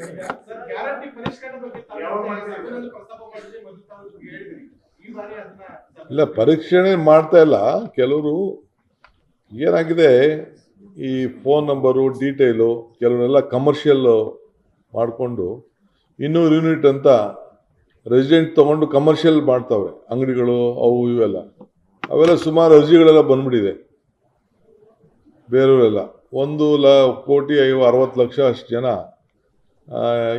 Sir guarantee ಪರಿಷ್ಕರಣೆ ಬಗ್ಗೆ ಸಭೆಯಲ್ಲಿ ಪ್ರಸ್ತಾಪ ಮಾಡಿದ್ರೆ ಮೊದಲು ತಾವು ಹೇಳಿದ್ರಿ ಈ ಬಾರಿ ಅದನ್ನ ಇಲ್ಲ ಪರೀಕ್ಷಣೆ ಮಾಡ್ತಾ ಇಲ್ಲ. ಕೆಲವರು ಏನಾಗಿದೆ ಈ ಫೋನ್ ನಂಬರು ಡೀಟೇಲು ಕೆಲವರೆಲ್ಲ ಕಮರ್ಷಿಯಲ್ ಮಾಡಿಕೊಂಡು 200 ಯೂನಿಟ್ ಅಂತ ರೆಸಿಡೆಂಟ್ ತೊಗೊಂಡು ಕಮರ್ಷಿಯಲ್ ಮಾಡ್ತಾವೆ ಅಂಗಡಿಗಳು ಅವು ಇವೆಲ್ಲ. ಅವೆಲ್ಲ ಸುಮಾರು ಅರ್ಜಿಗಳೆಲ್ಲ ಬಂದ್ಬಿಟ್ಟಿದೆ ಬೇರೆಯವರೆಲ್ಲ. 1,60,60,00,000 ಅಷ್ಟು ಜನ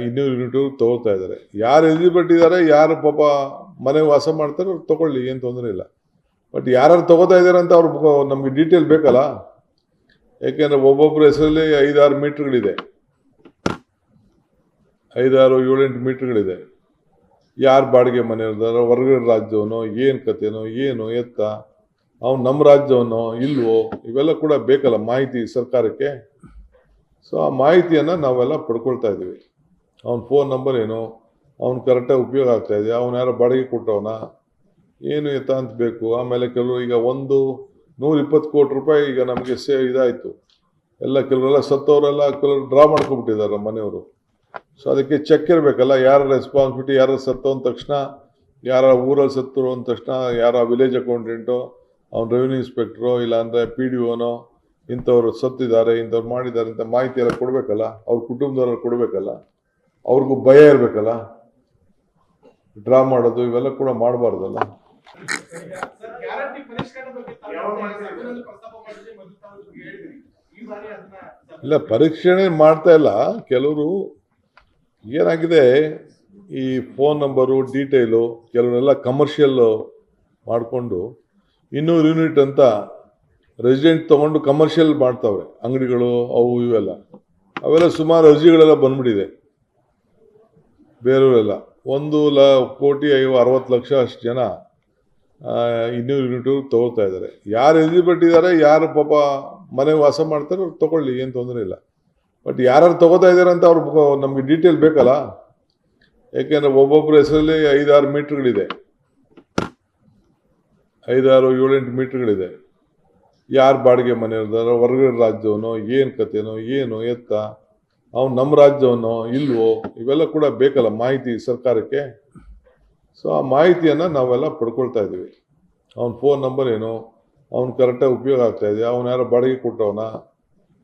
200 ಯೂನಿಟ್ ತೊಗೊಳ್ತಾ ಇದ್ದಾರೆ. ಯಾರು ಎಲಿಜಿಬಿಲಿಟಿ ಇದ್ದಾರೆ, ಯಾರು ಪಾಪ ಮನೆ ವಾಸ ಮಾಡ್ತಾರೆ ಅವ್ರು ತೊಗೊಳ್ಳಿ, ಏನು ತೊಂದರೆ ಇಲ್ಲ. ಬಟ್ ಯಾರು ತೊಗೋತಾ ಇದ್ದಾರೆ ಅಂತ ಅವ್ರು ನಮಗೆ ಡೀಟೇಲ್ ಬೇಕಲ್ಲ. ಯಾಕೆಂದರೆ ಒಬ್ಬೊಬ್ಬರ ಹೆಸರಲ್ಲಿ 5-6 ಮೀಟ್ರ್ಗಳಿದೆ, 5-6-7-8 ಮೀಟ್ರ್ಗಳಿದೆ. ಯಾರು ಬಾಡಿಗೆ ಮನೆ ಇರ್ತಾರೋ, ಹೊರಗಡೆ ರಾಜ್ಯವನೋ, ಏನು ಕತೆನೋ, ಏನು ಎತ್ತ, ಅವ್ನು ನಮ್ಮ ರಾಜ್ಯವನೋ ಇಲ್ವೋ, ಇವೆಲ್ಲ ಕೂಡ ಬೇಕಲ್ಲ ಮಾಹಿತಿ ಸರ್ಕಾರಕ್ಕೆ. ಸೊ ಆ ಮಾಹಿತಿಯನ್ನು ನಾವೆಲ್ಲ ಪಡ್ಕೊಳ್ತಾ ಇದ್ದೀವಿ. ಅವ್ನ ಫೋನ್ ನಂಬರ್ ಏನು, ಅವ್ನು ಕರೆಕ್ಟಾಗಿ ಉಪಯೋಗ ಆಗ್ತಾ ಇದೆಯಾ, ಅವ್ನು ಯಾರೋ ಬಾಡಿಗೆ ಕೊಟ್ಟವನ, ಏನು ಎತ್ತ ಅಂತ ಬೇಕು. ಆಮೇಲೆ ಕೆಲವರು ಈಗ 120 ಕೋಟಿ ರೂಪಾಯಿ ಈಗ ನಮಗೆ ಇದಾಯಿತು ಎಲ್ಲ. ಕೆಲವರೆಲ್ಲ ಸತ್ತವರೆಲ್ಲ ಕೆಲವರು ಡ್ರಾ ಮಾಡ್ಕೊಬಿಟ್ಟಿದ್ದಾರೆ ಮನೆಯವರು. ಸೊ ಅದಕ್ಕೆ ಚೆಕ್ ಇರಬೇಕಲ್ಲ, ಯಾರ ರೆಸ್ಪಾನ್ಸಿಬಿಲಿಟಿ, ಯಾರು ಸತ್ತು ಅಂದ ತಕ್ಷಣ, ಯಾರ ಊರಲ್ಲಿ ಸತ್ತರು ಅಂದ ತಕ್ಷಣ, ಯಾರ ವಿಲೇಜ್ ಅಕೌಂಟೆಂಟು, ಅವ್ನು ರೆವಿನ್ಯೂ ಇನ್ಸ್ಪೆಕ್ಟ್ರೋ, ಇಲ್ಲಾಂದರೆ PDOನೋ, ಇಂಥವ್ರು ಸತ್ತಿದ್ದಾರೆ, ಇಂಥವ್ರು ಮಾಡಿದ್ದಾರೆ ಅಂತ ಮಾಹಿತಿ ಎಲ್ಲ ಕೊಡಬೇಕಲ್ಲ. ಅವ್ರ ಕುಟುಂಬದವ್ರು ಕೊಡಬೇಕಲ್ಲ, ಅವ್ರಿಗೂ ಭಯ ಇರಬೇಕಲ್ಲ. ಡ್ರಾ ಮಾಡೋದು ಇವೆಲ್ಲ ಕೂಡ ಮಾಡಬಾರ್ದಲ್ಲ. ಸರ್ ಗ್ಯಾರಂಟಿ ಪರಿಷ್ಕರಣೆ ಬಗ್ಗೆ ಸಭೆಯಲ್ಲಿ ಪ್ರಸ್ತಾಪ ಮಾಡಿದ್ರೆ ಮೊದಲು ತಾವು ಹೇಳಿದ್ರಿ ಈ ಬಾರಿ ಅದನ್ನ ಇಲ್ಲ ಪರೀಕ್ಷಣೆ ಮಾಡ್ತಾ ಇಲ್ಲ. ಕೆಲವರು ಏನಾಗಿದೆ ಈ ಫೋನ್ ನಂಬರು ಡೀಟೇಲು ಕೆಲವರೆಲ್ಲ ಕಮರ್ಷಿಯಲ್ ಮಾಡಿಕೊಂಡು 200 ಯೂನಿಟ್ ಅಂತ ರೆಸಿಡೆಂಟ್ ತೊಗೊಂಡು ಕಮರ್ಷಿಯಲ್ ಮಾಡ್ತಾವೆ ಅಂಗಡಿಗಳು ಅವು ಇವೆಲ್ಲ. ಅವೆಲ್ಲ ಸುಮಾರು ಅರ್ಜಿಗಳೆಲ್ಲ ಬಂದ್ಬಿಟ್ಟಿದೆ ಬೇರೆಯವರೆಲ್ಲ. 1,60,60,00,000 ಅಷ್ಟು ಜನ 200 ಯೂನಿಟ್ ತೊಗೊಳ್ತಾ ಇದ್ದಾರೆ. ಯಾರು ಎಲಿಜಿಬಿಲಿಟಿ ಇದ್ದಾರೆ, ಯಾರು ಪಾಪ ಮನೆ ವಾಸ ಮಾಡ್ತಾರೆ ಅವ್ರು ತೊಗೊಳ್ಳಿ, ಏನು ತೊಂದರೆ ಇಲ್ಲ. ಬಟ್ ಯಾರು ತೊಗೋತಾ ಇದ್ದಾರೆ ಅಂತ ಅವ್ರು ನಮಗೆ ಡೀಟೇಲ್ ಬೇಕಲ್ಲ. ಯಾಕೆಂದರೆ ಒಬ್ಬೊಬ್ಬರ ಹೆಸರಲ್ಲಿ 5-6 ಮೀಟ್ರ್ಗಳಿದೆ, 5-6-7-8 ಮೀಟ್ರ್ಗಳಿದೆ. ಯಾರು ಬಾಡಿಗೆ ಮನೆ ಇರ್ತಾರೋ, ಹೊರಗಡೆ ರಾಜ್ಯವನೋ, ಏನು ಕತೆನೋ, ಏನು ಎತ್ತ, ಅವ್ನು ನಮ್ಮ ರಾಜ್ಯವನೋ ಇಲ್ವೋ, ಇವೆಲ್ಲ ಕೂಡ ಬೇಕಲ್ಲ ಮಾಹಿತಿ ಸರ್ಕಾರಕ್ಕೆ. ಸೊ ಆ ಮಾಹಿತಿಯನ್ನು ನಾವೆಲ್ಲ ಪಡ್ಕೊಳ್ತಾ ಇದ್ದೀವಿ. ಅವ್ನ ಫೋನ್ ನಂಬರ್ ಏನು, ಅವ್ನು ಕರೆಕ್ಟಾಗಿ ಉಪಯೋಗ ಆಗ್ತಾ ಇದೆಯಾ, ಅವ್ನು ಯಾರೋ ಬಾಡಿಗೆ ಕೊಟ್ಟವನ,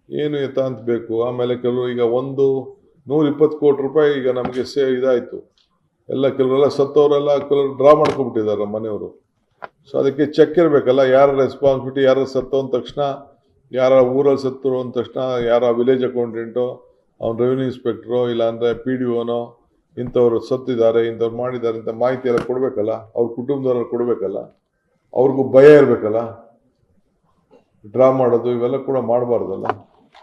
ಏನು ಎತ್ತ ಅಂತ ಬೇಕು. ಆಮೇಲೆ ಕೆಲವರು ಈಗ 120 ಕೋಟಿ ರೂಪಾಯಿ ಈಗ ನಮಗೆ ಇದಾಯಿತು ಎಲ್ಲ. ಕೆಲವರೆಲ್ಲ ಸತ್ತವರೆಲ್ಲ ಕೆಲವರು ಡ್ರಾ ಮಾಡ್ಕೊಬಿಟ್ಟಿದ್ದಾರೆ ಮನೆಯವರು. ಸೊ ಅದಕ್ಕೆ ಚೆಕ್ ಇರಬೇಕಲ್ಲ, ಯಾರ ರೆಸ್ಪಾನ್ಸಿಬಿಲಿಟಿ, ಯಾರು ಸತ್ತು ಅಂದ ತಕ್ಷಣ, ಯಾರ ಊರಲ್ಲಿ ಸತ್ತರು ಅಂದ ತಕ್ಷಣ, ಯಾರ ವಿಲೇಜ್ ಅಕೌಂಟೆಂಟು, ಅವ್ನು ರೆವಿನ್ಯೂ ಇನ್ಸ್ಪೆಕ್ಟ್ರೋ, ಇಲ್ಲಾಂದರೆ PDOನೋ, ಇಂಥವ್ರು ಸತ್ತಿದ್ದಾರೆ, ಇಂಥವ್ರು ಮಾಡಿದ್ದಾರೆ ಅಂತ ಮಾಹಿತಿ ಎಲ್ಲ ಕೊಡಬೇಕಲ್ಲ. ಅವ್ರ ಕುಟುಂಬದವ್ರು ಕೊಡಬೇಕಲ್ಲ, ಅವ್ರಿಗೂ ಭಯ ಇರಬೇಕಲ್ಲ. ಡ್ರಾ ಮಾಡೋದು ಇವೆಲ್ಲ ಕೂಡ ಮಾಡಬಾರ್ದಲ್ಲ.